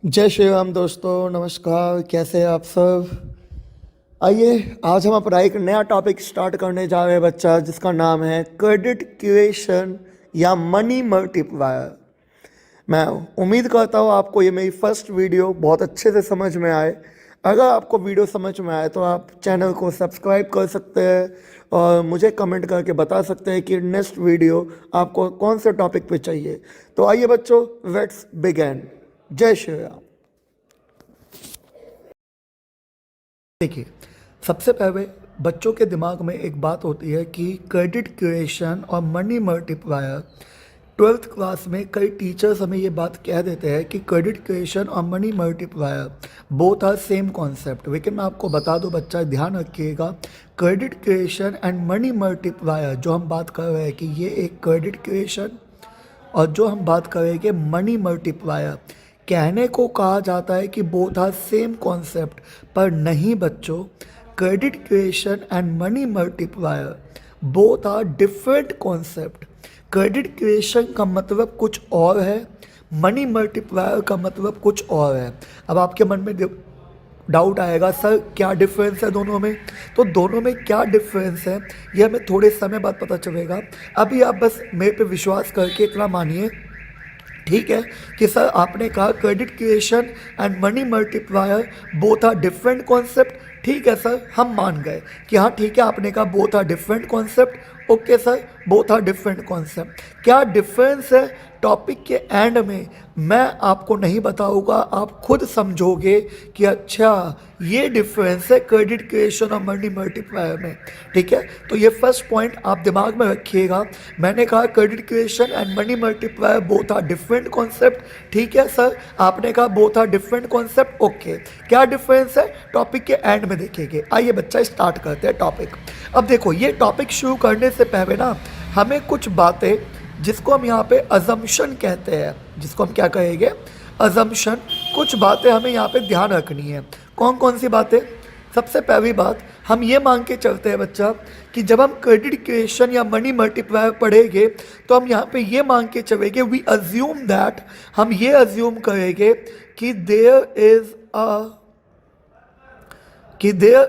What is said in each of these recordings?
जय श्री राम दोस्तों, नमस्कार। कैसे हैं आप सब? आइए, आज हम अपना एक नया टॉपिक स्टार्ट करने जा रहे हैं बच्चा, जिसका नाम है क्रेडिट क्रिएशन या मनी मल्टीप्लायर। मैं उम्मीद करता हूँ आपको ये मेरी फर्स्ट वीडियो बहुत अच्छे से समझ में आए। अगर आपको वीडियो समझ में आए तो आप चैनल को सब्सक्राइब कर सकते हैं और मुझे कमेंट करके बता सकते हैं कि नेक्स्ट वीडियो आपको कौन से टॉपिक पे चाहिए। तो आइए बच्चों, लेट्स बिगिन। जय श्री राम। देखिए, सबसे पहले बच्चों के दिमाग में एक बात होती है कि क्रेडिट क्रिएशन और मनी मल्टीप्लायर। ट्वेल्थ क्लास में कई टीचर्स हमें ये बात कह देते हैं कि क्रेडिट क्रिएशन और money multiplier both are same concept. लेकिन मैं आपको बता दूं बच्चा, ध्यान रखिएगा, credit creation and money multiplier जो हम बात कर रहे हैं कि ये एक क्रेडिट क्रिएशन, और जो हम बात करेंगे मनी मल्टीप्लायर, कहने को कहा जाता है कि बोथ आर सेम कॉन्सेप्ट, पर नहीं बच्चों। Credit creation and money multiplier both are different concept. Credit creation का मतलब कुछ और है, मनी मल्टीप्लायर का मतलब कुछ और है। अब आपके मन में डाउट आएगा, सर क्या डिफरेंस है दोनों में? तो दोनों में क्या डिफरेंस है ये हमें थोड़े समय बाद पता चलेगा। अभी आप बस मेरे पे विश्वास करके इतना मानिए, ठीक है, कि सर आपने कहा credit creation and money multiplier both are different concept. ठीक है सर, हम मान गए कि हाँ ठीक है, आपने कहा both are different concept. Okay sir, both are different concept. क्या डिफरेंस है टॉपिक के एंड में मैं आपको नहीं बताऊंगा, आप खुद समझोगे कि अच्छा ये डिफरेंस है क्रेडिट क्रिएशन और मनी मल्टीप्लायर में। ठीक है, तो ये फर्स्ट पॉइंट आप दिमाग में रखिएगा। मैंने कहा credit creation and money multiplier both are different concept. ठीक है सर, आपने कहा both are different concept. Okay, क्या डिफरेंस है टॉपिक के एंड में देखेंगे। आइए बच्चा, स्टार्ट करते हैं टॉपिक। अब देखो, ये टॉपिक शुरू करने से पहले ना हमें कुछ बातें, जिसको हम यहाँ पे अजम्पशन कहते हैं, जिसको हम क्या कहेंगे, अजम्पशन, कुछ बातें हमें यहाँ पे ध्यान रखनी है। कौन कौन सी बातें? सबसे पहली बात, हम ये मान के चलते हैं बच्चा कि जब हम क्रेडिट क्रिएशन या मनी मल्टीप्लायर पढ़ेंगे तो हम यहाँ पे ये मान के चलेंगे, वी अज्यूम दैट, हम ये अज्यूम करेंगे कि there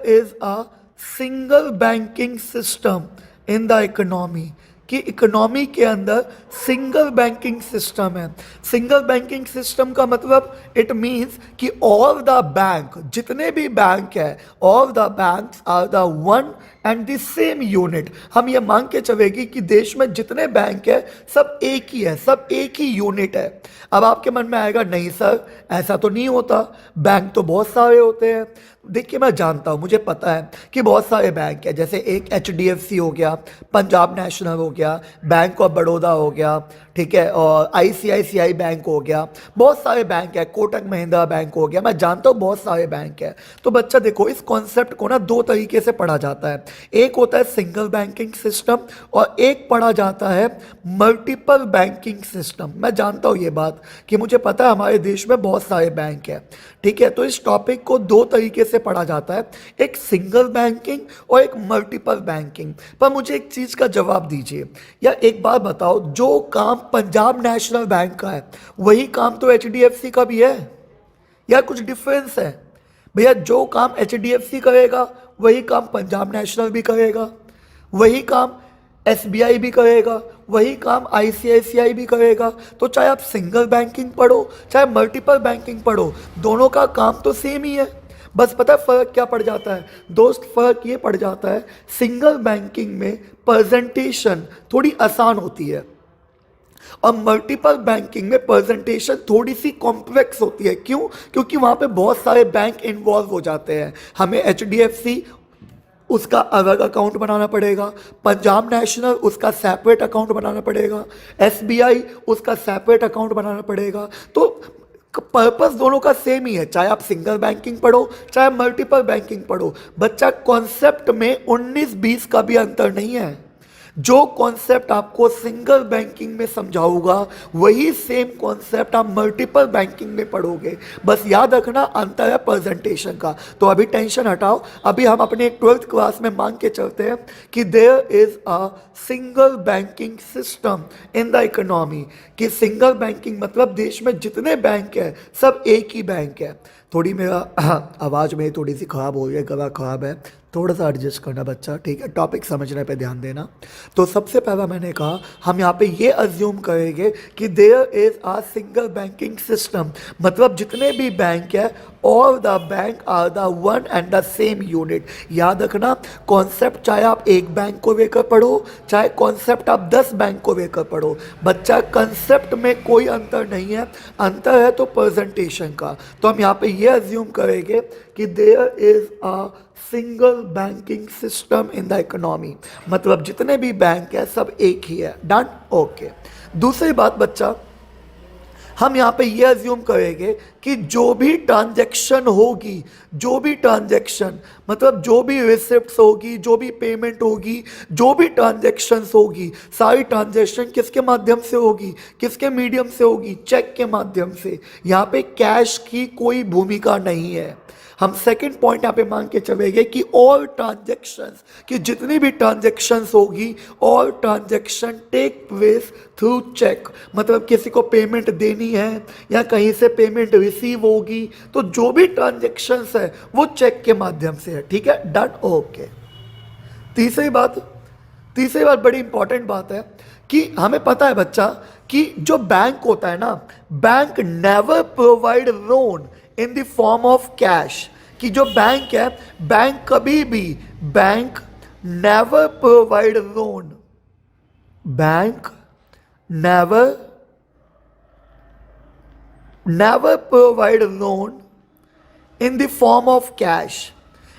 is a single banking system in the economy, कि इकोनॉमी के अंदर सिंगल बैंकिंग सिस्टम है। सिंगल बैंकिंग सिस्टम का मतलब इट मीन्स कि ऑल द बैंक, जितने भी बैंक है, all the banks are the one and the same unit. हम ये मान के चलेंगे कि देश में जितने बैंक है सब एक ही है, सब एक ही यूनिट है। अब आपके मन में आएगा, नहीं सर ऐसा तो नहीं होता, बैंक तो बहुत सारे होते हैं। देखिए, मैं जानता हूँ, मुझे पता है कि बहुत सारे बैंक है, जैसे एक HDFC हो गया, पंजाब नेशनल हो गया, बैंक ऑफ बड़ौदा हो गया, ठीक है, और ICICI बैंक हो गया, बहुत सारे बैंक है, कोटक महिंद्रा बैंक हो गया, मैं जानता हूँ बहुत सारे बैंक है। तो बच्चा देखो, इस कॉन्सेप्ट को ना दो तरीके से पढ़ा जाता है। एक होता है सिंगल बैंकिंग सिस्टम और एक पढ़ा जाता है मल्टीपल बैंकिंग सिस्टम। मैं जानता हूँ ये बात, कि मुझे पता है हमारे देश में बहुत सारे बैंक है। ठीक है, तो इस टॉपिक को दो तरीके से पढ़ा जाता है, एक सिंगल बैंकिंग और एक मल्टीपल बैंकिंग। पर मुझे एक चीज़ का जवाब दीजिए, या एक बात बताओ, जो काम पंजाब नेशनल बैंक का है वही काम तो HDFC का भी है, या कुछ डिफरेंस है? भैया, जो काम HDFC करेगा वही काम पंजाब नेशनल भी करेगा, वही काम SBI भी करेगा, वही काम ICICI भी करेगा। तो चाहे आप सिंगल बैंकिंग पढ़ो चाहे मल्टीपल बैंकिंग पढ़ो, दोनों का काम तो सेम ही है। बस पता है फ़र्क क्या पड़ जाता है दोस्त? फ़र्क ये पड़ जाता है, सिंगल बैंकिंग में प्रेजेंटेशन थोड़ी आसान होती है और मल्टीपल बैंकिंग में प्रेजेंटेशन थोड़ी सी कॉम्प्लेक्स होती है। क्यों? क्योंकि वहाँ पे बहुत सारे बैंक इन्वॉल्व हो जाते हैं। हमें HDFC उसका अलग अकाउंट बनाना पड़ेगा, पंजाब नेशनल उसका सेपरेट अकाउंट बनाना पड़ेगा, SBI उसका सेपरेट अकाउंट बनाना पड़ेगा। तो पर्पस दोनों का सेम ही है, चाहे आप सिंगल बैंकिंग पढ़ो चाहे मल्टीपल बैंकिंग पढ़ो। बच्चा, कॉन्सेप्ट में 19-20 का भी अंतर नहीं है। जो कॉन्सेप्ट आपको सिंगल बैंकिंग में समझाऊंगा वही सेम कॉन्सेप्ट आप मल्टीपल बैंकिंग में पढ़ोगे। बस याद रखना अंतर है प्रेजेंटेशन का। तो अभी टेंशन हटाओ, अभी हम अपने 12th क्लास में मान के चलते हैं कि there is a single banking system in the economy. कि सिंगल बैंकिंग मतलब देश में जितने बैंक है सब एक ही बैंक है। थोड़ी मेरा आवाज़ में थोड़ी सी ख़राब हो रही है, गला ख़राब है, थोड़ा सा एडजस्ट करना बच्चा, ठीक है। टॉपिक समझने पे ध्यान देना। तो सबसे पहला मैंने कहा हम यहाँ पे ये अज्यूम करेंगे कि there is a single banking system, मतलब जितने भी बैंक है all the bank are the one and the same unit. याद रखना कॉन्सेप्ट चाहे आप एक बैंक को लेकर पढ़ो चाहे कॉन्सेप्ट आप 10 बैंक को लेकर पढ़ो, बच्चा कंसेप्ट में कोई अंतर नहीं है, अंतर है तो प्रेजेंटेशन का। तो हम यहाँ पे ये अज्यूम करेंगे कि there is a single banking system in the economy, मतलब जितने भी बैंक है सब एक ही है। Done, okay. दूसरी बात बच्चा, हम यहाँ पे ये अज्यूम करेंगे कि जो भी ट्रांजैक्शन होगी, जो भी ट्रांजैक्शन मतलब जो भी रिसिप्ट्स होगी, जो भी पेमेंट होगी, जो भी ट्रांजैक्शंस होगी, सारी ट्रांजैक्शन किसके माध्यम से होगी, किसके मीडियम से होगी, चेक के माध्यम से। यहाँ पे कैश की कोई भूमिका नहीं है। हम सेकंड पॉइंट यहाँ पे मान के चलेंगे कि ऑल ट्रांजैक्शंस, कि जितनी भी ट्रांजैक्शंस होगी all transaction take place through cheque, मतलब किसी को पेमेंट देनी है या कहीं से पेमेंट रिसीव होगी तो जो भी ट्रांजैक्शंस है वो चेक के माध्यम से है, ठीक है। Done, okay. तीसरी बात बड़ी इंपॉर्टेंट बात है कि हमें पता है बच्चा कि जो बैंक होता है ना, bank never provide loan in the form of cash. कि जो बैंक है, बैंक कभी भी, bank never provide loan, bank never provide loan in the form of cash.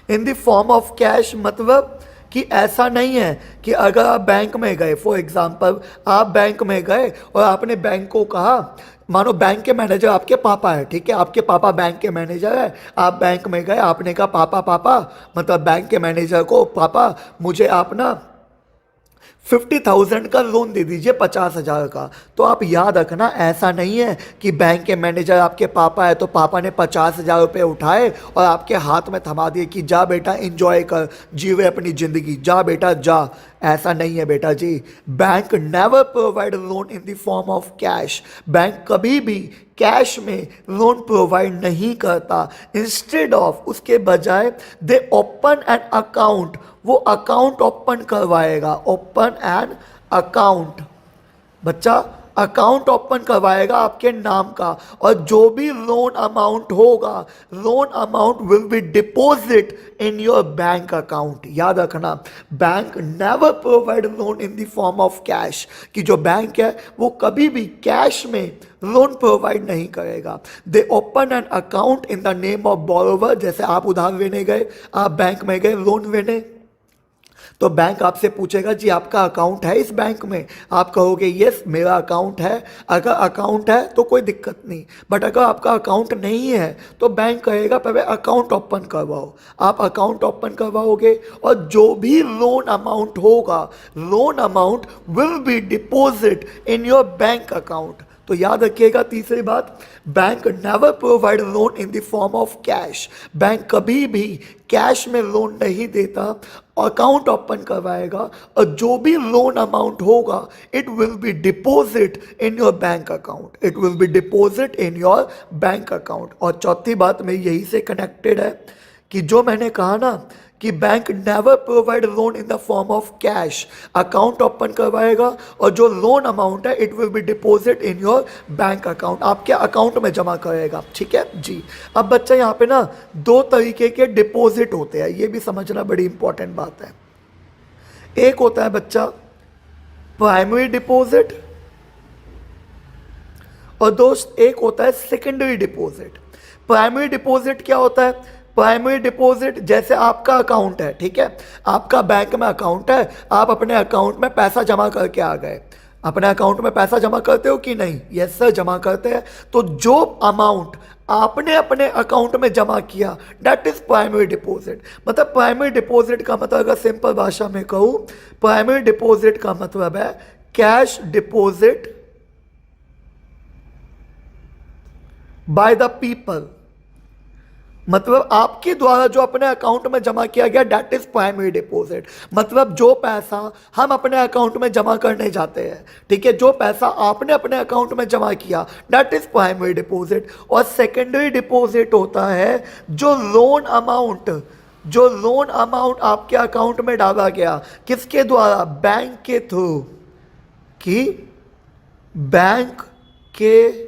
In the form of cash मतलब कि ऐसा नहीं है कि अगर आप बैंक में गए, फॉर एग्जांपल आप बैंक में गए और आपने बैंक को कहा, मानो बैंक के मैनेजर आपके पापा है, ठीक है, आपके पापा बैंक के मैनेजर है, आप बैंक में गए, आपने कहा पापा मतलब बैंक के मैनेजर को, पापा मुझे आप ना 50,000 का लोन दे दीजिए, 50,000 का। तो आप याद रखना ऐसा नहीं है कि बैंक के मैनेजर आपके पापा है तो पापा ने 50,000 रुपये उठाए और आपके हाथ में थमा दिए कि जा बेटा एंजॉय कर, जीवे अपनी ज़िंदगी, जा बेटा जा। ऐसा नहीं है बेटा जी। Bank never provide loan in the form of cash. Bank कभी भी कैश में लोन प्रोवाइड नहीं करता। इंस्टेड ऑफ, उसके बजाय दे ओपन एन अकाउंट, वो अकाउंट ओपन करवाएगा, ओपन एन अकाउंट। बच्चा अकाउंट ओपन करवाएगा आपके नाम का, और जो भी लोन अमाउंट होगा, loan amount will be deposit in your bank account. याद रखना bank never provide loan in the form of cash, कि जो बैंक है वो कभी भी कैश में लोन प्रोवाइड नहीं करेगा। दे open an account in the name of borrower. जैसे आप उधार लेने गए, आप बैंक में गए लोन लेने, तो बैंक आपसे पूछेगा जी आपका अकाउंट है इस बैंक में, आप कहोगे यस मेरा अकाउंट है। अगर अकाउंट है तो कोई दिक्कत नहीं, बट अगर आपका अकाउंट नहीं है तो बैंक कहेगा पहले अकाउंट ओपन करवाओ। आप अकाउंट ओपन करवाओगे और जो भी लोन अमाउंट होगा, loan amount will be deposit in your bank account. तो याद रखिएगा तीसरी बात, bank never provide loan in the form of cash. Bank कभी भी कैश में लोन नहीं देता, अकाउंट ओपन करवाएगा और जो भी लोन अमाउंट होगा it will be deposit in your bank account, it will be deposit in your bank account. और चौथी बात में यही से कनेक्टेड है कि जो मैंने कहा ना कि bank never provide loan in the form of cash, account open करवाएगा और जो लोन अमाउंट है it will be deposit in your bank account, आपके अकाउंट में जमा करेगा, ठीक है जी। अब बच्चा यहाँ पे ना दो तरीके के डिपॉजिट होते हैं, ये भी समझना बड़ी इंपॉर्टेंट बात है। एक होता है बच्चा प्राइमरी डिपॉजिट और दोस्त एक होता है सेकेंडरी डिपॉजिट। प्राइमरी डिपॉजिट क्या होता है? प्राइमरी डिपॉजिट जैसे आपका अकाउंट है, ठीक है, आपका बैंक में अकाउंट है, आप अपने अकाउंट में पैसा जमा करके आ गए। अपने अकाउंट में पैसा जमा करते हो कि नहीं? यस सर, जमा करते हैं। तो जो अमाउंट आपने अपने अकाउंट में जमा किया, दैट इज प्राइमरी डिपॉजिट। मतलब प्राइमरी डिपॉजिट का मतलब अगर सिंपल भाषा में कहूं, प्राइमरी डिपॉजिट का मतलब है cash deposit by the people. मतलब आपके द्वारा जो अपने अकाउंट में जमा किया गया, दैट इज प्राइमरी डिपॉजिट। मतलब जो पैसा हम अपने अकाउंट में जमा करने जाते हैं, ठीक है, जो पैसा आपने अपने अकाउंट में जमा किया, दैट इज प्राइमरी डिपॉजिट। और सेकेंडरी डिपॉजिट होता है जो लोन अमाउंट, जो लोन अमाउंट आपके अकाउंट में डाला गया, किसके द्वारा, बैंक के थ्रू, कि बैंक के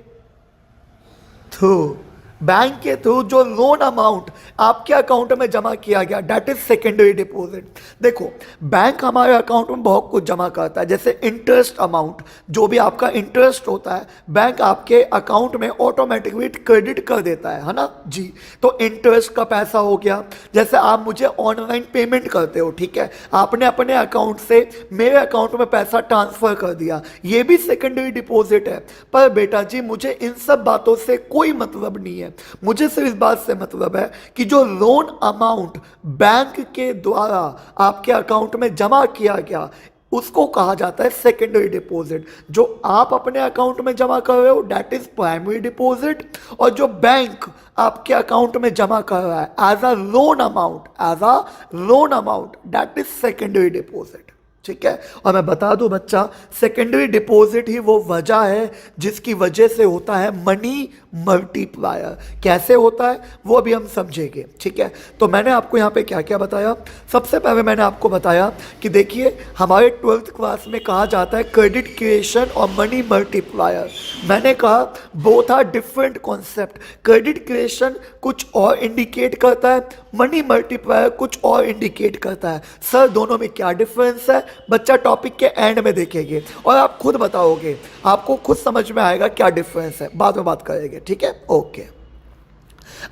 थ्रू, बैंक के थ्रू जो लोन अमाउंट आपके अकाउंट में जमा किया गया, दैट इज सेकेंडरी डिपॉजिट। देखो, बैंक हमारे अकाउंट में बहुत कुछ जमा करता है, जैसे इंटरेस्ट अमाउंट, जो भी आपका इंटरेस्ट होता है बैंक आपके अकाउंट में ऑटोमेटिकली क्रेडिट कर देता है ना जी। तो इंटरेस्ट का पैसा हो गया, जैसे आप मुझे ऑनलाइन पेमेंट करते हो, ठीक है, आपने अपने अकाउंट से मेरे अकाउंट में पैसा ट्रांसफर कर दिया, ये भी सेकेंडरी डिपॉजिट है। पर बेटा जी, मुझे इन सब बातों से कोई मतलब नहीं है, मुझे सिर्फ इस बात से मतलब है कि जो लोन अमाउंट बैंक के द्वारा आपके अकाउंट में जमा किया गया, उसको कहा जाता है सेकेंडरी डिपॉजिट। जो आप अपने अकाउंट में जमा कर रहे हो, दैट इज प्राइमरी डिपॉजिट। और जो बैंक आपके अकाउंट में जमा कर रहा है as a loan amount, as a loan amount, that is secondary deposit, ठीक है। और मैं बता दूं बच्चा, सेकेंडरी डिपॉजिट ही वो वजह है जिसकी वजह से होता है मनी मल्टीप्लायर। कैसे होता है वो अभी हम समझेंगे, ठीक है। तो मैंने आपको यहाँ पे क्या क्या बताया, सबसे पहले मैंने आपको बताया कि देखिए, हमारे 12th क्लास में कहा जाता है क्रेडिट क्रिएशन और मनी मल्टीप्लायर। मैंने कहा both are different concept. Credit creation कुछ और इंडिकेट करता है, मनी मल्टीप्लायर कुछ और इंडिकेट करता है। सर दोनों में क्या डिफरेंस है, बच्चा टॉपिक के एंड में देखेंगे और आप खुद बताओगे, आपको खुद समझ में आएगा क्या डिफरेंस है, बाद में बात करेंगे, ठीक है, ओके।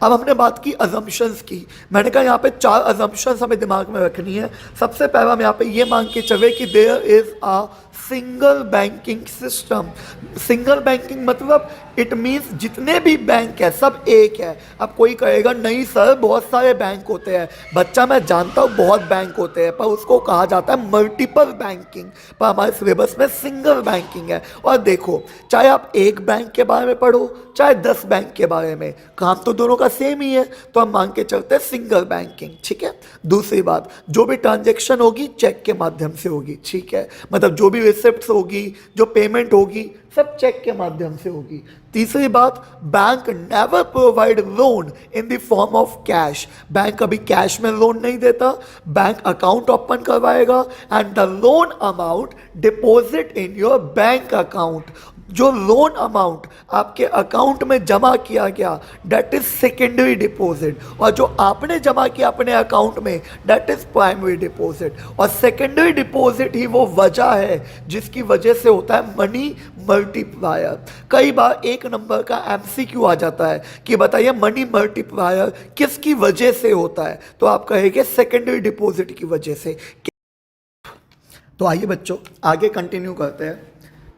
अब हमने बात की अजम्पशंस की। मैंने कहा यहाँ पे 4 अजम्पशंस हमें दिमाग में रखनी है। सबसे पहला हम यहाँ पे ये मान के चले कि there is a single banking system. Single banking मतलब इट मीन्स जितने भी बैंक है सब एक है। अब कोई कहेगा नहीं सर बहुत सारे बैंक होते हैं, बच्चा मैं जानता हूँ बहुत बैंक होते हैं, पर उसको कहा जाता है मल्टीपल बैंकिंग, पर हमारे सिलेबस में सिंगल बैंकिंग है। और देखो, चाहे आप एक बैंक के बारे में पढ़ो चाहे 10 बैंक के बारे में, काम तो दोनों का सेम ही है, तो हम मान के चलते हैं सिंगल बैंकिंग, ठीक है। दूसरी बात, जो भी ट्रांजेक्शन होगी चेक के माध्यम से होगी, ठीक है, मतलब जो भी रिसिप्ट होगी, जो पेमेंट होगी, सब चेक के माध्यम से होगी। तीसरी बात, bank never provide loan in the form of cash. Bank कभी कैश में लोन नहीं देता, बैंक अकाउंट ओपन करवाएगा and the loan amount deposit in your bank account. जो लोन अमाउंट आपके अकाउंट में जमा किया गया, दैट इज सेकेंडरी डिपॉजिट, और जो आपने जमा किया अपने अकाउंट में, दैट इज प्राइमरी डिपॉजिट। और सेकेंडरी डिपॉजिट ही वो वजह है जिसकी वजह से होता है मनी मल्टीप्लायर। कई बार एक नंबर का एमसीक्यू आ जाता है कि बताइए मनी मल्टीप्लायर किसकी वजह से होता है, तो आप कहेंगे सेकेंडरी डिपॉजिट की वजह से। तो आइए बच्चों आगे कंटिन्यू करते हैं।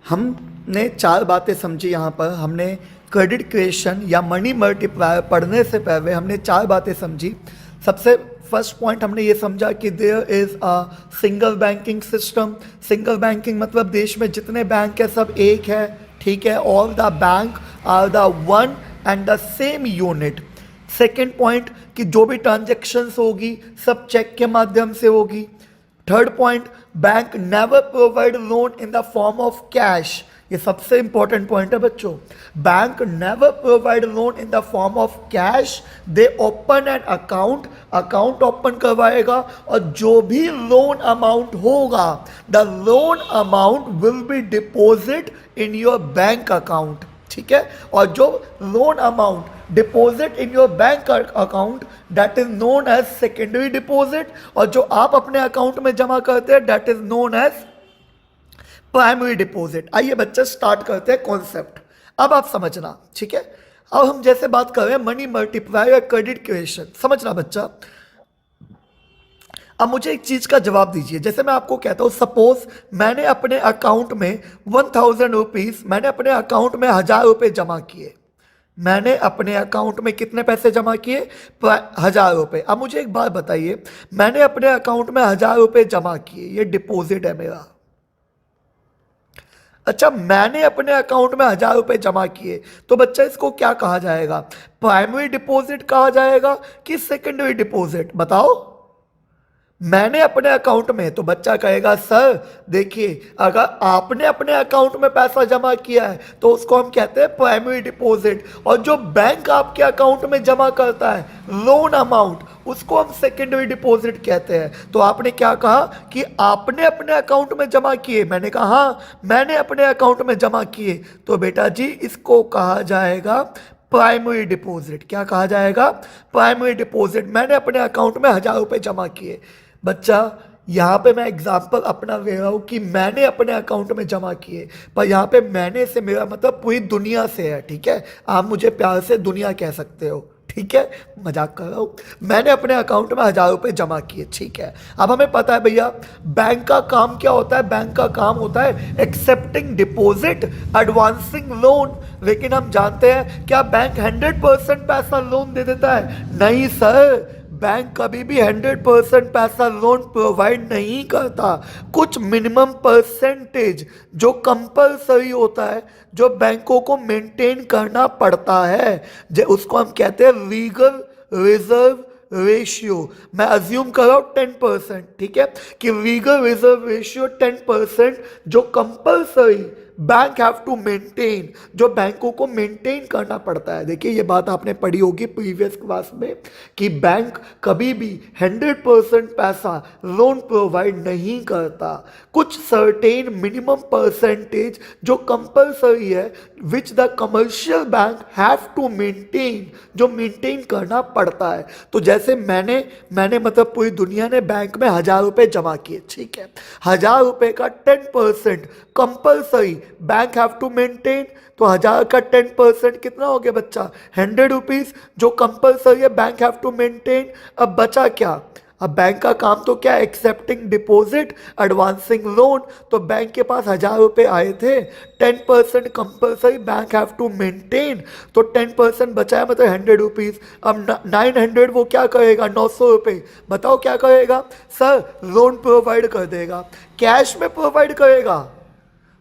हमने 4 बातें समझी यहाँ पर। हमने क्रेडिट क्रिएशन या मनी मल्टीप्लायर पढ़ने से पहले हमने 4 बातें समझी। सबसे फर्स्ट पॉइंट हमने ये समझा कि there is a single banking system. Single banking मतलब देश में जितने बैंक है सब एक है, ठीक है, all the bank are the one and the same unit. Second point कि जो भी ट्रांजेक्शन्स होगी सब चेक के माध्यम से होगी। Third point, bank never provide loan in the form of cash. ये सबसे इंपॉर्टेंट पॉइंट है बच्चों। Bank never provide loan in the form of cash, they open an account, account open करवाएगा और जो भी लोन अमाउंट होगा, the loan amount will be deposit in your bank account, ठीक है। और जो loan amount deposit in your bank account, that is known as secondary deposit, और जो आप अपने अकाउंट में जमा करते हैं that is known as primary deposit. आइए बच्चे स्टार्ट करते हैं कॉन्सेप्ट। अब आप समझना, ठीक है। अब हम जैसे बात कर रहे हैं मनी मल्टीप्लायर या क्रेडिट क्रिएशन, समझना बच्चा। अब मुझे एक चीज का जवाब दीजिए। जैसे मैं आपको कहता हूं, सपोज मैंने अपने अकाउंट में 1000 रुपीज, मैंने अपने अकाउंट में 1000 रुपये जमा किए, मैंने अपने अकाउंट में कितने पैसे जमा किए? 1,000 रुपये। अब मुझे एक बात बताइए, मैंने अपने अकाउंट में 1,000 रुपये जमा किए, ये डिपॉजिट है मेरा। अच्छा, मैंने अपने अकाउंट में 1,000 रुपये जमा किए, तो बच्चा इसको क्या कहा जाएगा? प्राइमरी डिपॉजिट कहा जाएगा कि सेकेंडरी डिपॉजिट? बताओ। मैंने अपने अकाउंट में, तो बच्चा कहेगा सर देखिए, अगर आपने अपने अकाउंट में पैसा जमा किया है तो उसको हम कहते हैं प्राइमरी डिपॉजिट, और जो बैंक आपके अकाउंट में जमा करता है लोन अमाउंट, उसको हम सेकेंडरी डिपॉजिट कहते हैं। तो आपने क्या कहा कि आपने अपने अकाउंट में जमा किए? मैंने कहा हाँ, मैंने अपने अकाउंट में जमा किए, तो बेटा जी इसको कहा जाएगा प्राइमरी डिपॉजिट। क्या कहा जाएगा? Primary deposit. मैंने अपने अकाउंट में 1,000 रुपये जमा किए। बच्चा यहाँ पे मैं एग्जाम्पल अपना ले रहा हूँ कि मैंने अपने अकाउंट में जमा किए, पर यहाँ पे मैंने से मेरा मतलब पूरी दुनिया से है, ठीक है? आप मुझे प्यार से दुनिया कह सकते हो, ठीक है? मजाक कर रहा हूँ। मैंने अपने अकाउंट में 1,000 रुपये जमा किए, ठीक है? अब हमें पता है भैया बैंक का काम क्या होता है? बैंक का काम होता है एक्सेप्टिंग डिपॉजिट, एडवांसिंग लोन। लेकिन हम जानते हैं क्या बैंक 100% पैसा लोन दे देता है? नहीं सर, बैंक कभी भी 100% पैसा लोन प्रोवाइड नहीं करता। कुछ मिनिमम परसेंटेज जो कंपलसरी होता है, जो बैंकों को मेंटेन करना पड़ता है, उसको हम कहते हैं लीगल रिजर्व रेशियो। मैं अज्यूम कर रहा हूँ 10%, ठीक है? कि लीगल रिजर्व रेशियो 10% जो compulsory bank have to maintain, जो बैंकों को मेंटेन करना पड़ता है। देखिए ये बात आपने पढ़ी होगी प्रीवियस क्लास में कि बैंक कभी भी 100% पैसा लोन प्रोवाइड नहीं करता। कुछ सर्टेन मिनिमम परसेंटेज जो कंपलसरी है which the commercial bank have to maintain, जो मेंटेन करना पड़ता है। तो जैसे मैंने मतलब पूरी दुनिया ने बैंक में 1,000 रुपये जमा किए, ठीक है? 1,000 रुपये का 10% compulsory bank have to maintain, तो 1,000 का 10% कितना हो गया बच्चा? 100 रुपीज, जो कंपलसरी है बैंक हैव टू मेंटेन। अब बचा क्या? अब बैंक का काम तो क्या? Accepting deposit, advancing loan. तो बैंक के पास 1,000 रुपये आए थे, 10% compulsory bank have to maintain, तो 10% बचाया मतलब 100 रुपीज। अब 900 वो क्या करेगा? 900 रुपये। बताओ क्या करेगा? सर लोन प्रोवाइड कर देगा, कैश में प्रोवाइड करेगा।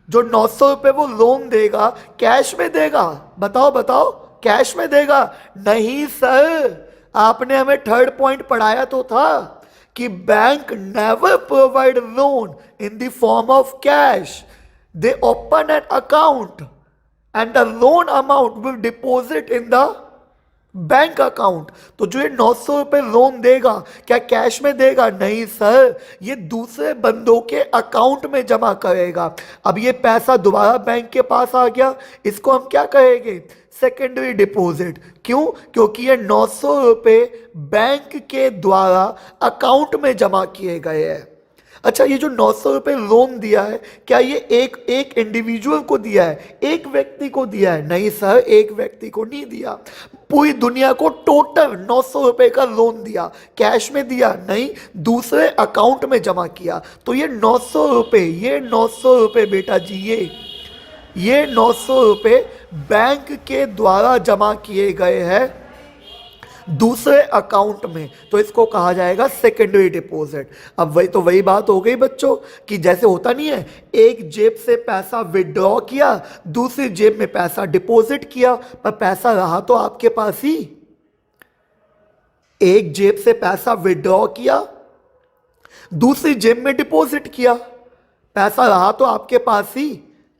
जो 900 रुपये वो लोन देगा कैश में देगा? बताओ बताओ, कैश में देगा? नहीं सर, आपने हमें थर्ड पॉइंट पढ़ाया तो था कि bank never provide loan in the form of cash, they open an account and the loan amount will deposit in the bank account. तो जो ये 900 रुपये लोन देगा क्या कैश में देगा? नहीं सर, ये दूसरे बंदों के अकाउंट में जमा करेगा। अब ये पैसा दोबारा बैंक के पास आ गया, इसको हम क्या कहेंगे? Secondary deposit. क्यों? क्योंकि ये 900 रुपये बैंक के द्वारा अकाउंट में जमा किए गए हैं। अच्छा, ये जो 900 रुपये लोन दिया है, क्या ये एक इंडिविजुअल को दिया है, एक व्यक्ति को दिया है? नहीं सर, एक व्यक्ति को नहीं दिया, पूरी दुनिया को टोटल 900 रुपये का लोन दिया। कैश में दिया? नहीं, दूसरे अकाउंट में जमा किया। तो ये 900 रुपये, ये 900 रुपये बेटा जी, ये 900 रुपये बैंक के द्वारा जमा किए गए हैं दूसरे अकाउंट में, तो इसको कहा जाएगा सेकेंडरी डिपॉजिट। अब वही बात हो गई बच्चों कि जैसे होता नहीं है, एक जेब से पैसा विड्रॉ किया, दूसरी जेब में पैसा डिपॉजिट किया, पर पैसा रहा तो आपके पास ही। एक जेब से पैसा विड्रॉ किया, दूसरी जेब में डिपॉजिट किया, पैसा रहा तो आपके पास ही।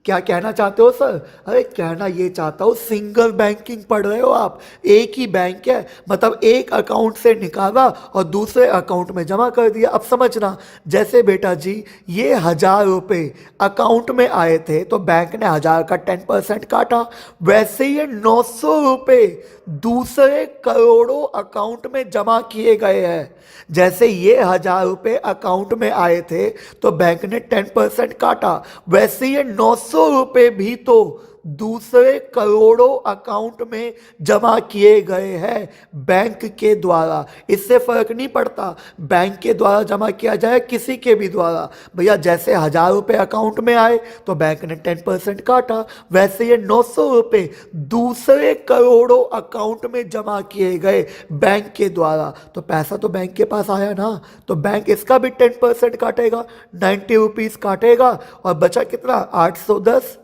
क्या कहना चाहते हो सर? अरे कहना ये चाहता हूँ, सिंगल बैंकिंग पढ़ रहे हो आप, एक ही बैंक है, मतलब एक अकाउंट से निकाला और दूसरे अकाउंट में जमा कर दिया। अब समझना, जैसे बेटा जी ये 1,000 रुपये अकाउंट में आए थे तो बैंक ने 1,000 का 10% काटा, वैसे ही ये 900 रुपये दूसरे करोड़ों अकाउंट में जमा किए गए हैं। जैसे ये 1,000 रुपये अकाउंट में आए थे तो बैंक ने 10% काटा, वैसे ये 900 रुपये भी तो दूसरे करोड़ों अकाउंट में जमा किए गए हैं बैंक के द्वारा। इससे फर्क नहीं पड़ता बैंक के द्वारा जमा किया जाए किसी के भी द्वारा। भैया जैसे 1,000 रुपये अकाउंट में आए तो बैंक ने 10% काटा, वैसे ये 900 रुपये दूसरे करोड़ों अकाउंट में जमा किए गए बैंक के द्वारा। तो पैसा तो बैंक के पास आया ना, तो बैंक इसका भी 10% काटेगा, 90 रुपीज़ काटेगा और बचा कितना 810।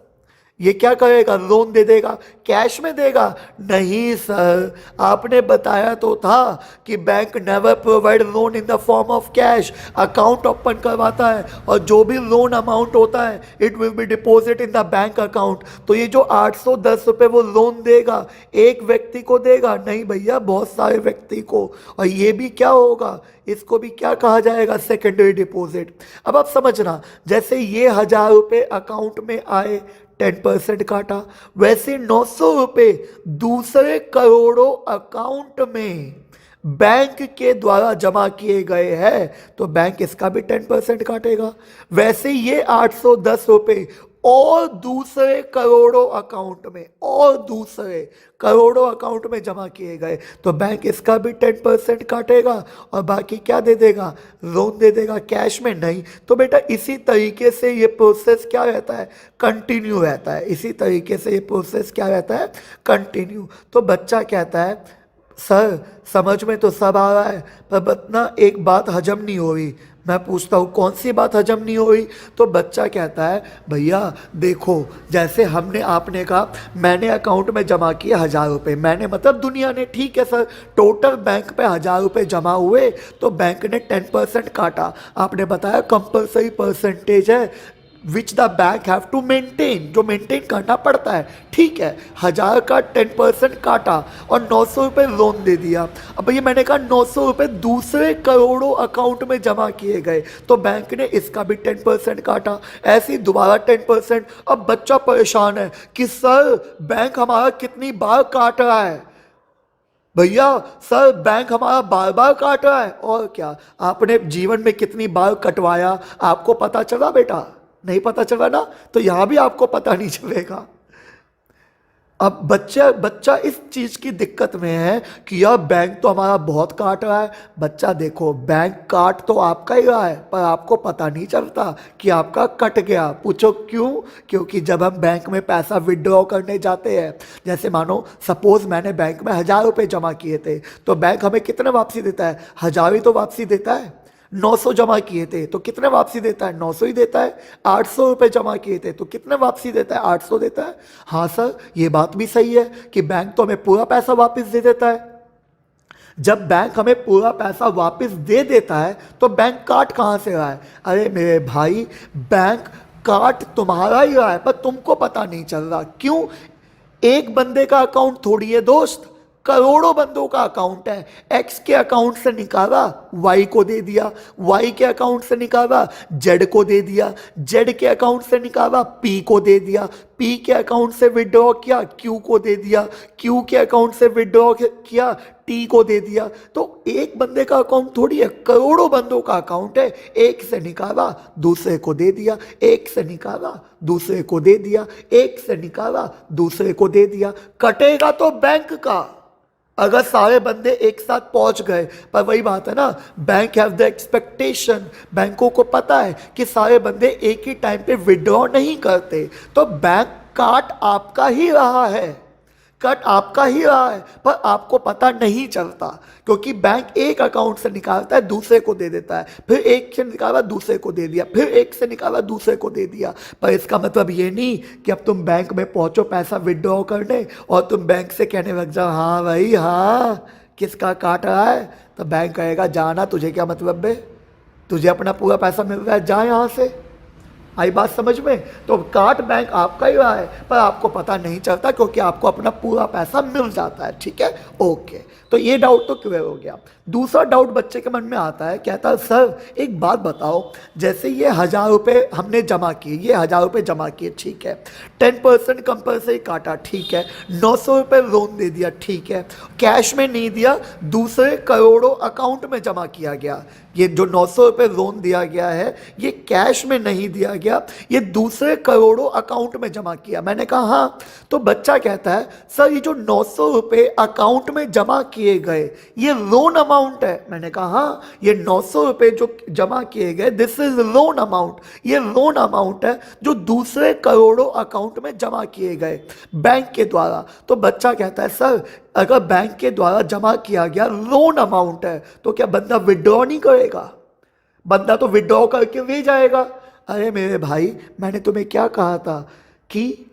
ये क्या करेगा, लोन दे देगा, कैश में देगा? नहीं सर, आपने बताया तो था कि bank never provide loan in the form of cash. Account open करवाता है और जो भी लोन अमाउंट होता है it will be deposit in the bank account. तो ये जो 810 रुपये वो लोन देगा एक व्यक्ति को देगा? नहीं भैया, बहुत सारे व्यक्ति को। और ये भी क्या होगा, इसको भी क्या कहा जाएगा, सेकेंडरी डिपॉजिट। अब आप समझना, जैसे ये 1,000 रुपये अकाउंट में आए 10% काटा, वैसे 900 रुपये दूसरे करोड़ों अकाउंट में बैंक के द्वारा जमा किए गए हैं तो बैंक इसका भी 10% काटेगा। वैसे ये 810 रुपये और दूसरे करोड़ों अकाउंट में, और दूसरे करोड़ों अकाउंट में जमा किए गए तो बैंक इसका भी 10% काटेगा और बाकी क्या दे देगा, लोन दे देगा, कैश में नहीं। तो बेटा इसी तरीके से ये प्रोसेस क्या रहता है, कंटिन्यू रहता है। इसी तरीके से ये प्रोसेस क्या रहता है, कंटिन्यू। तो बच्चा कहता है सर समझ में तो सब आ रहा है पर ना एक बात हजम नहीं हो रही। मैं पूछता हूँ कौन सी बात हजम नहीं हो रही? तो बच्चा कहता है भैया देखो, जैसे हमने, आपने कहा मैंने अकाउंट में जमा किए 1,000 रुपये, मैंने मतलब दुनिया ने, ठीक है सर, टोटल बैंक पे 1,000 रुपये जमा हुए तो बैंक ने 10% काटा। आपने बताया कंपलसरी परसेंटेज है which the bank have to maintain, जो मेंटेन करना पड़ता है, ठीक है। 1,000 का 10% काटा और 900 रुपये लोन दे दिया। अब भैया मैंने कहा 900 रुपये दूसरे करोड़ों अकाउंट में जमा किए गए तो बैंक ने इसका भी 10% काटा, ऐसे ही दोबारा 10%। अब बच्चा परेशान है कि सर बैंक हमारा कितनी बार काट रहा है। भैया सर बैंक हमारा बार बार काट रहा है, और क्या आपने जीवन में कितनी बार कटवाया आपको पता चला बेटा? नहीं पता चला ना, तो यहां भी आपको पता नहीं चलेगा। अब बच्चा इस चीज की दिक्कत में है कि यार बैंक तो हमारा बहुत काट रहा है। बच्चा देखो, बैंक काट तो आपका ही रहा है पर आपको पता नहीं चलता कि आपका कट गया। पूछो क्यों? क्योंकि जब हम बैंक में पैसा विड्रॉ करने जाते हैं, जैसे मानो सपोज मैंने बैंक में 1,000 रुपये जमा किए थे तो बैंक हमें कितने वापसी देता है? 1,000 ही तो वापसी देता है। 900 जमा किए थे तो कितने वापसी देता है? 900 ही देता है। 800 रुपये जमा किए थे तो कितने वापसी देता है? 800 देता है। हाँ सर, ये बात भी सही है कि बैंक तो हमें पूरा पैसा वापस दे देता है। जब बैंक हमें पूरा पैसा वापस दे देता है तो बैंक काट कहाँ से रहा है? अरे मेरे भाई, बैंक काट तुम्हारा ही रहा है पर तुमको पता नहीं चल रहा। क्यों? एक बंदे का अकाउंट थोड़ी है दोस्त, करोड़ों बंदों का अकाउंट है। एक्स के अकाउंट से निकाला, वाई को दे दिया, वाई के अकाउंट से निकाला, जेड को दे दिया, जेड के अकाउंट से निकाला, पी को दे दिया, पी के अकाउंट से विड्रॉ किया, क्यू को दे दिया, क्यू के अकाउंट से विड्रॉ किया, टी को दे दिया। तो एक बंदे का अकाउंट थोड़ी है, करोड़ों बंदों का अकाउंट है। एक से निकाला दूसरे को दे दिया, एक से निकाला दूसरे को दे दिया, एक से निकाला दूसरे को दे दिया। कटेगा तो बैंक का अगर सारे बंदे एक साथ पहुंच गए। पर वही बात है ना, बैंक हैव द एक्सपेक्टेशन, बैंकों को पता है कि सारे बंदे एक ही टाइम पे विड्रॉ नहीं करते। तो बैंक काट आपका ही रहा है, कट आपका ही रहा है पर आपको पता नहीं चलता क्योंकि बैंक एक अकाउंट से निकालता है दूसरे को दे देता है, फिर एक से निकाला दूसरे को दे दिया, फिर एक से निकाला दूसरे को दे दिया। पर इसका मतलब ये नहीं कि अब तुम बैंक में पहुंचो पैसा विड्रॉ करने और तुम बैंक से कहने लग जाओ हाँ भाई हाँ किसका काट रहा है। तो बैंक कहेगा जाना, तुझे क्या मतलब है, तुझे अपना पूरा पैसा मिल रहा है, जा यहाँ से। आई बात समझ में? तो काट बैंक आपका ही रहा है पर आपको पता नहीं चलता क्योंकि आपको अपना पूरा पैसा मिल जाता है। ठीक है, ओके। तो ये डाउट तो क्लियर हो गया। दूसरा डाउट बच्चे के मन में आता है, कहता है सर एक बात बताओ, जैसे ये 1,000 रुपये हमने जमा किए, ये 1,000 रुपये जमा किए, ठीक है, 10% कंपल्सरी काटा, ठीक है, 900 रुपये लोन दे दिया, ठीक है, कैश में नहीं दिया, दूसरे करोड़ों अकाउंट में जमा किया गया। ये जो 900 रुपये लोन दिया गया है ये कैश में नहीं दिया गया, ये दूसरे करोड़ों अकाउंट में जमा किया। मैंने कहा हाँ। तो बच्चा कहता है सर ये जो 900 रुपये अकाउंट में जमा किए गए ये लोन अमाउंट है। मैंने कहा हाँ, ये 900 रुपये जो जमा किए गए दिस इज लोन अमाउंट, ये लोन अमाउंट है जो दूसरे करोड़ों अकाउंट में जमा किए गए बैंक के द्वारा। तो बच्चा कहता है सर अगर बैंक के द्वारा जमा किया गया लोन अमाउंट है तो क्या बंदा विड्रॉ नहीं करेगा? बंदा तो विड्रॉ करके ले जाएगा। अरे मेरे भाई, मैंने तुम्हें क्या कहा था कि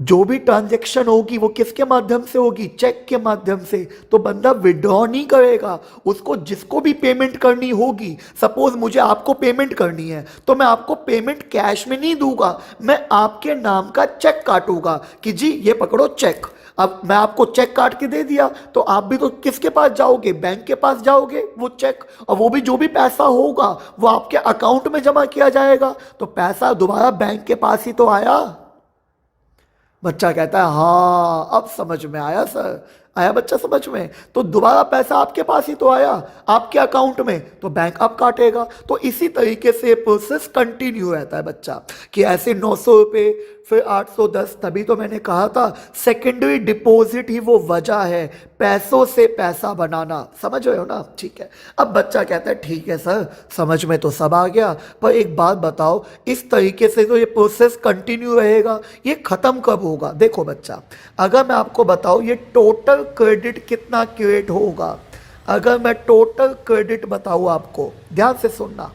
जो भी ट्रांजैक्शन होगी वो किसके माध्यम से होगी? चेक के माध्यम से। तो बंदा विड्रॉ नहीं करेगा, उसको जिसको भी पेमेंट करनी होगी, सपोज मुझे आपको पेमेंट करनी है तो मैं आपको पेमेंट कैश में नहीं दूंगा, मैं आपके नाम का चेक काटूंगा कि जी ये पकड़ो चेक। अब मैं आपको चेक काट के दे दिया तो आप भी तो किसके पास जाओगे? बैंक के पास जाओगे वो चेक, और वो भी जो भी पैसा होगा वो आपके अकाउंट में जमा किया जाएगा, तो पैसा दोबारा बैंक के पास ही तो आया। बच्चा कहता है हाँ अब समझ में आया सर। आया बच्चा समझ में? तो दोबारा पैसा आपके पास ही तो आया, आपके अकाउंट में, तो बैंक अब काटेगा। तो इसी तरीके से प्रोसेस कंटिन्यू रहता है बच्चा, कि ऐसे 900 रुपये फिर 810। तभी तो मैंने कहा था सेकेंडरी डिपॉजिट ही वो वजह है पैसों से पैसा बनाना। समझ रहे हो ना? ठीक है। अब बच्चा कहता है ठीक है सर समझ में तो सब आ गया, पर एक बात बताओ इस तरीके से तो ये प्रोसेस कंटिन्यू रहेगा, ये ख़त्म कब होगा? देखो बच्चा, अगर मैं आपको बताऊँ ये टोटल क्रेडिट कितना क्रिएट होगा, अगर मैं टोटल क्रेडिट बताऊँ आपको, ध्यान से सुनना।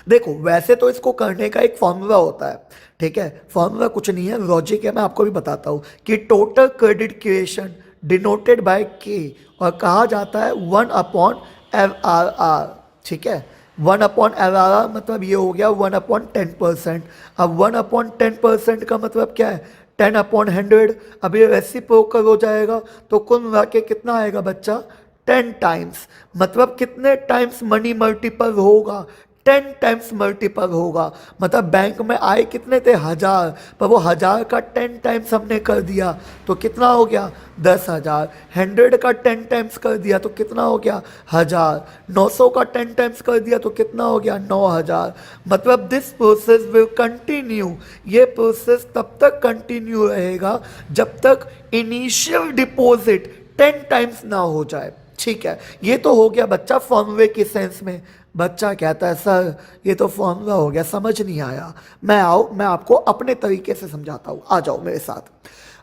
देखो वैसे तो इसको करने का एक फॉर्मूला होता है, ठीक है? फॉर्मूला कुछ नहीं है, लॉजिक है, मैं आपको भी बताता हूँ कि total credit creation denoted by के, और कहा जाता है 1/LRR, ठीक है? 1/LRR मतलब ये हो गया 1/10%। अब 1/10% का मतलब क्या है? 10/100। अब ये रेसिप्रोकल हो जाएगा तो कुल मिला के कितना आएगा बच्चा? 10 टाइम्स। मतलब कितने टाइम्स मनी मल्टीपल होगा? 10 टाइम्स मल्टीपल होगा। मतलब बैंक में आए कितने थे? 1000, पर वो 1000 का 10 टाइम्स हमने कर दिया तो कितना हो गया? 10,000। 100 का 10 टाइम्स कर दिया तो कितना हो गया? 1000। 900 का 10 टाइम्स कर दिया तो कितना हो गया? 9000। मतलब दिस प्रोसेस विल कंटिन्यू, ये प्रोसेस तब तक कंटिन्यू रहेगा जब तक इनिशियल डिपॉजिट 10 टाइम्स ना हो जाए, ठीक है? ये तो हो गया बच्चा फॉर्मूले के सेंस में। बच्चा कहता है सर ये तो फॉर्मूला हो गया, समझ नहीं आया, मैं आपको अपने तरीके से समझाता हूँ, आ जाओ मेरे साथ।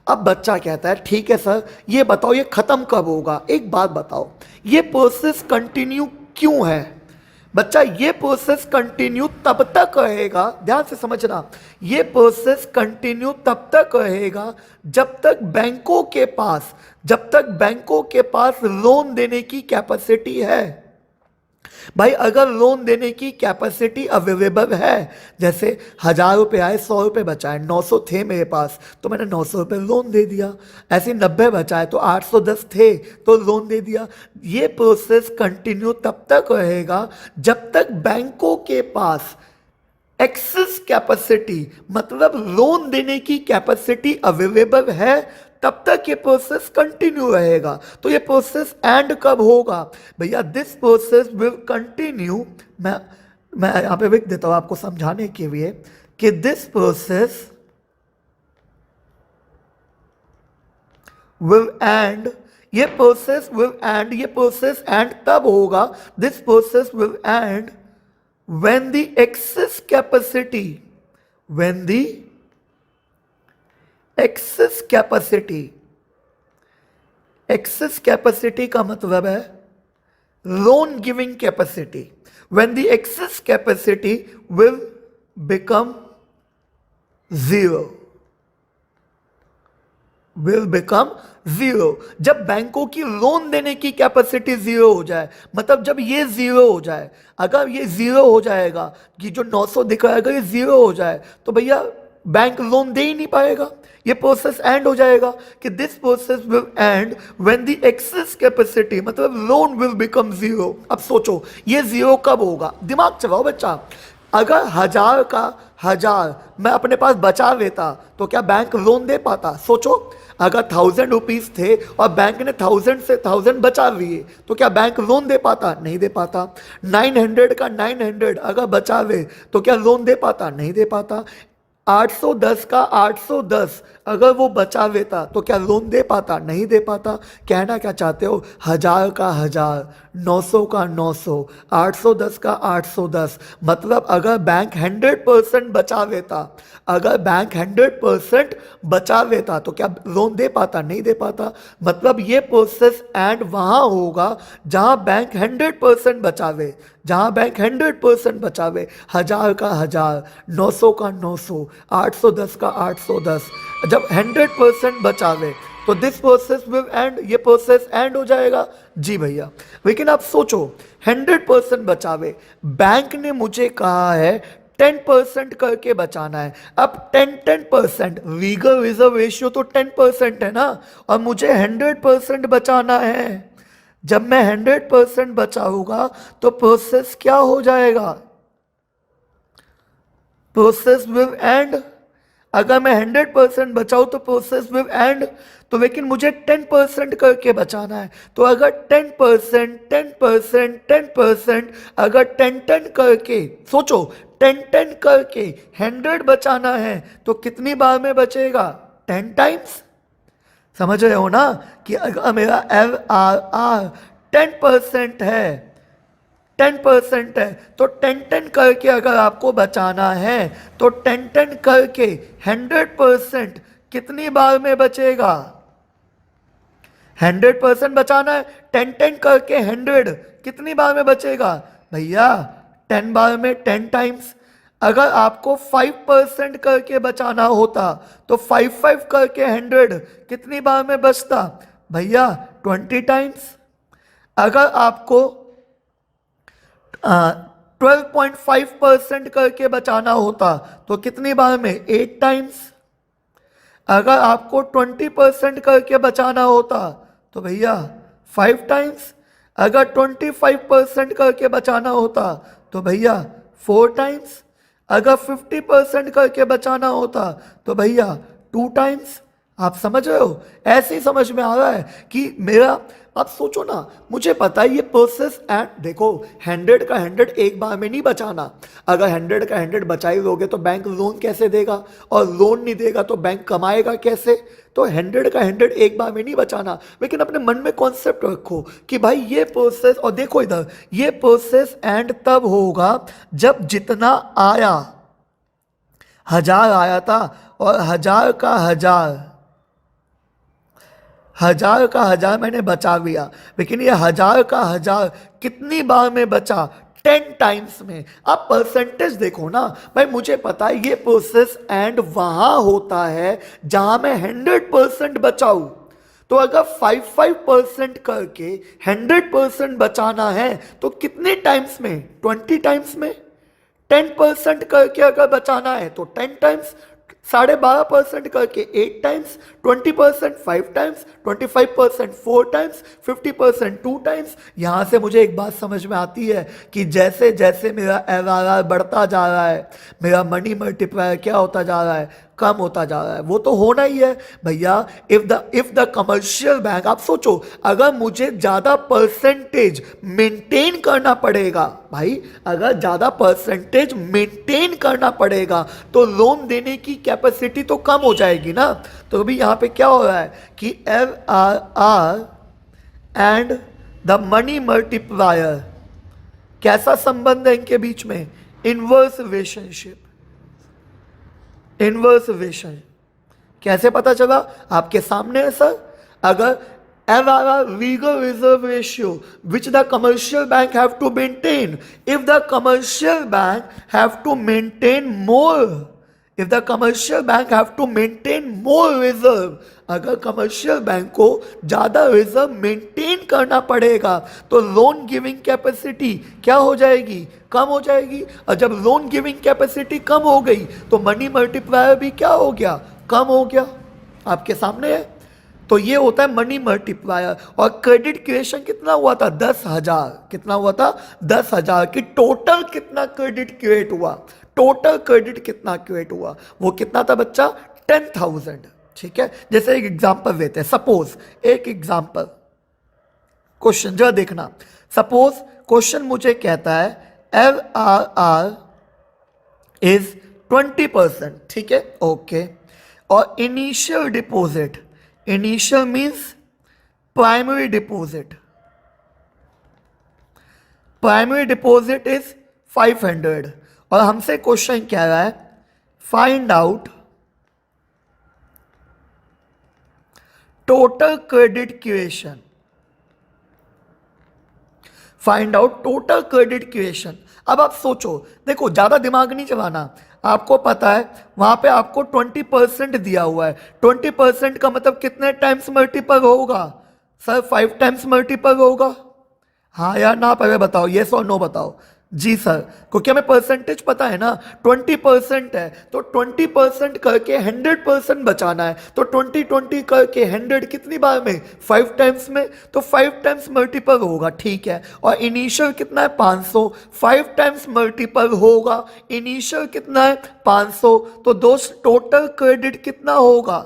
अब बच्चा कहता है ठीक है सर ये बताओ ये ख़त्म कब होगा? एक बात बताओ, ये प्रोसेस कंटिन्यू क्यों है? बच्चा ये प्रोसेस कंटिन्यू तब तक रहेगा, ध्यान से समझना, ये प्रोसेस कंटिन्यू तब तक रहेगा जब तक बैंकों के पास लोन देने की कैपेसिटी है। भाई अगर लोन देने की कैपेसिटी अवेलेबल है, जैसे 1000 रुपये आए, 100 रुपये बचाए, 900 थे मेरे पास तो मैंने 900 रुपये लोन दे दिया, ऐसे 90 बचाए तो 810 थे तो लोन दे दिया। ये प्रोसेस कंटिन्यू तब तक रहेगा जब तक बैंकों के पास एक्सेस कैपेसिटी मतलब लोन देने की कैपेसिटी अवेलेबल है, तब तक ये प्रोसेस कंटिन्यू रहेगा। तो ये प्रोसेस एंड कब होगा? भैया दिस प्रोसेस विल कंटिन्यू, मैं यहाँ पे लिख देता हूँ आपको समझाने के लिए कि दिस प्रोसेस विल एंड, ये प्रोसेस एंड तब होगा, this process will and when the excess capacity का मतलब है loan giving capacity, when the excess capacity will become zero, जब बैंकों की लोन देने की कैपेसिटी जीरो हो जाए, मतलब जब ये जीरो हो जाए, अगर ये जीरो हो जाएगा कि जो 900 दिख रहा है अगर ये जीरो हो जाए तो भैया बैंक लोन दे ही नहीं पाएगा, ये प्रोसेस एंड हो जाएगा कि this process will and when the access capacity मतलब लोन विल बिकम जीरो। अब सोचो ये जीरो कब होगा? दिमाग चलाओ बच्चा। अगर 1000 का 1000 मैं अपने पास बचा लेता तो क्या बैंक लोन दे पाता? सोचो, अगर 1000 रुपीज थे और बैंक ने 1000 बचा लिए तो क्या बैंक लोन दे पाता? नहीं दे पाता। 900 का 900 अगर बचावे तो क्या लोन दे पाता? नहीं दे पाता। 810 का 810 अगर वो बचा लेता तो क्या लोन दे पाता? नहीं दे पाता। कहना क्या चाहते हो? 1000 का 1000, 900 का 900, 810 का 810, मतलब अगर बैंक 100% बचा लेता, अगर बैंक 100% बचा लेता तो क्या लोन दे पाता? नहीं दे पाता। मतलब ये प्रोसेस एंड वहाँ होगा जहाँ बैंक 100% बचावे, जहाँ बैंक 100% बचावे। 1000 का 1000, 900 का 900, 810 का 810, जब 100% बचावे तो दिस प्रोसेस विल एंड, ये प्रोसेस एंड हो जाएगा। जी भैया, लेकिन आप सोचो 100% बचावे, बैंक ने मुझे कहा है 10% करके बचाना है। अब 10% लीगल रिजर्व रेशियो तो 10% है ना, और मुझे 100% बचाना है। जब मैं 100% बचाऊंगा तो प्रोसेस क्या हो जाएगा? Process will and. अगर मैं 100% बचाऊं तो प्रोसेस विल एंड, तो लेकिन मुझे 10% करके बचाना है। तो अगर 10%, 10%, 10%, अगर 10 करके सोचो, 10 करके 100 बचाना है तो कितनी बार में बचेगा? 10 टाइम्स। समझ रहे हो ना कि अगर मेरा LRR 10% है, 10% है, तो 10 करके अगर आपको बचाना है तो 10 करके 100% कितनी बार में बचेगा? 100% बचाना है, 10 करके 100 कितनी बार में बचेगा? भैया 10 बार में 10 टाइम्स। अगर आपको 5% करके बचाना होता तो 5 करके 100 कितनी बार में बचता? भैया 20 टाइम्स। अगर आपको 12.5% करके बचाना होता तो कितनी बार में? 8 टाइम्स। अगर आपको 20% करके बचाना होता तो भैया 5 टाइम्स। अगर 25% करके बचाना होता तो भैया 4 टाइम्स। अगर 50% करके बचाना होता तो भैया 2 टाइम्स। आप समझ रहे हो? ऐसे ही समझ में आ रहा है कि मेरा, आप सोचो ना, मुझे पता है ये प्रोसेस एंड, देखो 100 का 100 एक बार में नहीं बचाना। अगर 100 का 100 बचा ही लोगे तो बैंक लोन कैसे देगा, और लोन नहीं देगा तो बैंक कमाएगा कैसे? तो 100 का 100 एक बार में नहीं बचाना, लेकिन अपने मन में कॉन्सेप्ट रखो कि भाई ये प्रोसेस, और देखो इधर, ये प्रोसेस एंड तब होगा जब जितना आया, 1000 आया था और 1000 का 1000, 1000 का 1000 मैंने बचा लिया, लेकिन ये 1000 का 1000 कितनी बार में बचा? 10 टाइम्स में। अब परसेंटेज देखो ना भाई, मुझे पता है ये प्रोसेस एंड वहां होता है जहां मैं 100% बचाऊं। तो अगर 5% करके 100% बचाना है तो कितने टाइम्स में? 20 टाइम्स में। 10% करके अगर बचाना है तो 10 टाइम्स, 12.5% करके 8 टाइम्स, 20% 5 टाइम्स, 25% 4 टाइम्स, 50% 2 टाइम्स। यहां से मुझे एक बात समझ में आती है कि जैसे जैसे मेरा LRR बढ़ता जा रहा है, मेरा मनी मल्टीप्लायर क्या होता जा रहा है? कम होता जा रहा है। वो तो होना ही है भैया। इफ द कमर्शियल बैंक, आप सोचो अगर मुझे ज्यादा परसेंटेज मेंटेन करना पड़ेगा, भाई अगर ज्यादा परसेंटेज मेंटेन करना पड़ेगा तो लोन देने की कैपेसिटी तो कम हो जाएगी ना। तो अभी यहां पे क्या हो रहा है कि LRR and the money multiplier, कैसा संबंध है इनके बीच में? Inverse relationship. इनवर्स रिलेशन कैसे पता चला? आपके सामने है सर। अगर LRR, legal reserve ratio, which the commercial bank have to maintain, if the commercial bank have to maintain more, if the commercial bank have to maintain more reserve, अगर commercial bank को ज़्यादा reserve maintain करना पड़ेगा तो loan giving capacity क्या हो जाएगी? कम हो जाएगी। और जब लोन गिविंग कैपेसिटी कम हो गई तो मनी मल्टीप्लायर भी क्या हो गया? कम हो गया। आपके सामने है। तो ये होता है मनी मल्टीप्लायर। और क्रेडिट क्रिएशन कितना हुआ था? 10,000। कितना हुआ था? 10,000 की टोटल कितना क्रेडिट क्रिएट हुआ? टोटल क्रेडिट कितना क्रिएट हुआ? वो कितना था बच्चा? 10,000। ठीक है, जैसे एक एग्जांपल देते हैं, सपोज एक एग्जांपल क्वेश्चन जरा देखना, सपोज क्वेश्चन मुझे कहता है LRR इज 20%, ठीक है, ओके, और initial deposit, initial means primary deposit, primary deposit is 500 और हमसे क्वेश्चन कह रहा है find out total credit creation, find out total credit creation. अब आप सोचो, देखो ज्यादा दिमाग नहीं चलाना, आपको पता है वहां पे आपको 20% दिया हुआ है, 20% का मतलब कितने टाइम्स मल्टीपल होगा सर? 5 टाइम्स मल्टीपल होगा, हाँ या ना? पहले बताओ, येस और नो बताओ। जी सर, क्योंकि हमें परसेंटेज पता है ना, 20% है तो 20% करके 100% बचाना है, तो 20 करके 100 कितनी बार में? 5 टाइम्स में, तो 5 टाइम्स मल्टीपल होगा, ठीक है। और इनिशियल कितना है? 500, 5 टाइम्स मल्टीपल होगा, इनिशियल कितना है? 500, तो दोस्त टोटल क्रेडिट कितना होगा?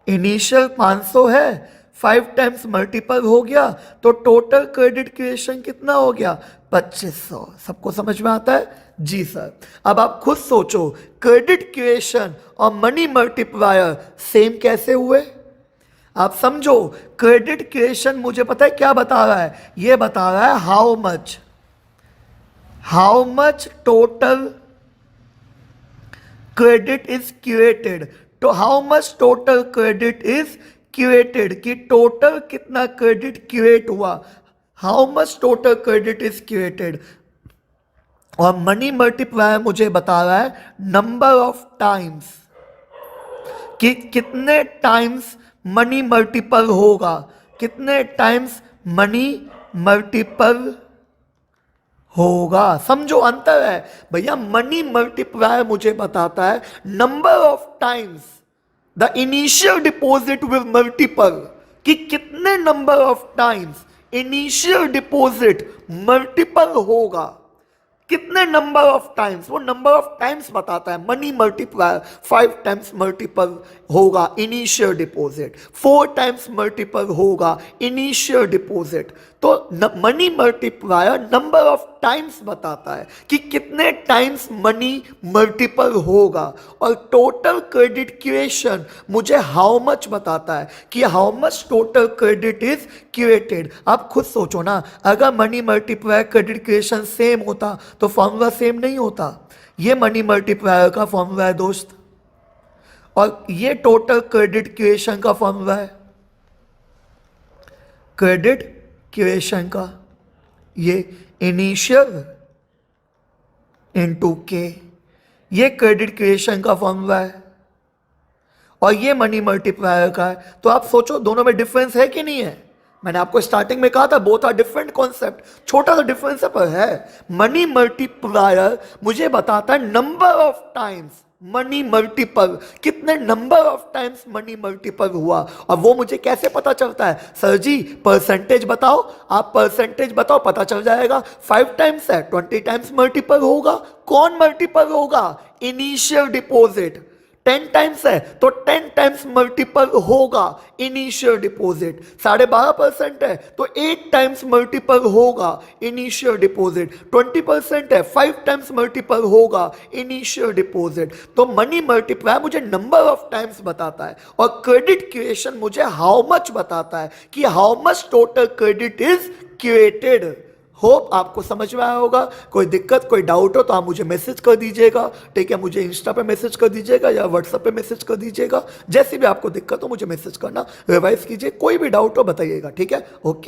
इनिशियल 500 है, 5 टाइम्स मल्टीपल हो गया, तो टोटल क्रेडिट क्रिएशन कितना हो गया? 2500। सबको समझ में आता है? जी सर। अब आप खुद सोचो, क्रेडिट क्रिएशन और मनी मल्टीप्लायर सेम कैसे हुए? आप समझो, क्रेडिट क्रिएशन मुझे पता है क्या बता रहा है, ये बता रहा है how much total credit is created, तो how much total credit is created, कि टोटल कितना क्रेडिट क्रिएट हुआ, how much total credit is created. और मनी मल्टीप्लायर मुझे बता रहा है नंबर ऑफ टाइम्स, कि कितने टाइम्स मनी मल्टीपल होगा, कितने टाइम्स मनी मल्टीपल होगा। समझो अंतर है भैया, मनी मल्टीप्लायर मुझे बताता है number of times the initial deposit will multiple, कि कितने number of times initial deposit multiple होगा, कितने नंबर ऑफ टाइम्स, वो नंबर ऑफ टाइम्स बताता है। मनी मल्टीप्लायर 5 टाइम्स मल्टीपल होगा इनिशियल डिपॉजिट, 4 टाइम्स मल्टीपल होगा इनिशियल डिपॉजिट। तो money multiplier number of times बताता है कि कितने टाइम्स मनी मल्टीपल होगा, और टोटल क्रेडिट क्रिएशन मुझे हाउ मच बताता है कि how much total credit is created. आप खुद सोचो ना, अगर money multiplier credit creation same होता तो फॉर्मूला सेम नहीं होता। ये मनी मल्टीप्लायर का फॉर्मूला है दोस्त, और ये टोटल क्रेडिट क्रिएशन का फॉर्मूला है, क्रेडिट क्रिएशन का, ये इनिशियल इनटू के, ये क्रेडिट क्रिएशन का फॉर्मूला है, और ये मनी मल्टीप्लायर का है। तो आप सोचो दोनों में डिफरेंस है कि नहीं है? मैंने आपको स्टार्टिंग में कहा था बोथ आर डिफरेंट कॉन्सेप्ट, छोटा सा डिफरेंस पर है। मनी मल्टीप्लायर मुझे बताता है number of times money multiple, कितने number of times money multiple हुआ, और वो मुझे कैसे पता चलता है? सर जी परसेंटेज बताओ, आप परसेंटेज बताओ, पता चल जाएगा। 5 टाइम्स है, 20 टाइम्स मल्टीपल होगा। कौन मल्टीपल होगा? Initial deposit. 10 टाइम्स है तो 10 टाइम्स मल्टीपल होगा इनिशियल डिपॉजिट। 12.5% है तो 8 टाइम्स मल्टीपल होगा इनिशियल डिपॉजिट। 20% है 5 टाइम्स मल्टीपल होगा इनिशियल डिपॉजिट। तो मनी मल्टीप्लायर मुझे नंबर ऑफ टाइम्स बताता है, और क्रेडिट क्रिएशन मुझे हाउ मच बताता है कि how much total credit is created. Hope आपको समझ में आया होगा। कोई दिक्कत कोई डाउट हो तो आप मुझे मैसेज कर दीजिएगा, ठीक है? मुझे इंस्टा पे मैसेज कर दीजिएगा या व्हाट्सएप पे मैसेज कर दीजिएगा। जैसे भी आपको दिक्कत हो मुझे मैसेज करना, रिवाइज कीजिए, कोई भी डाउट हो बताइएगा, ठीक है? ओके।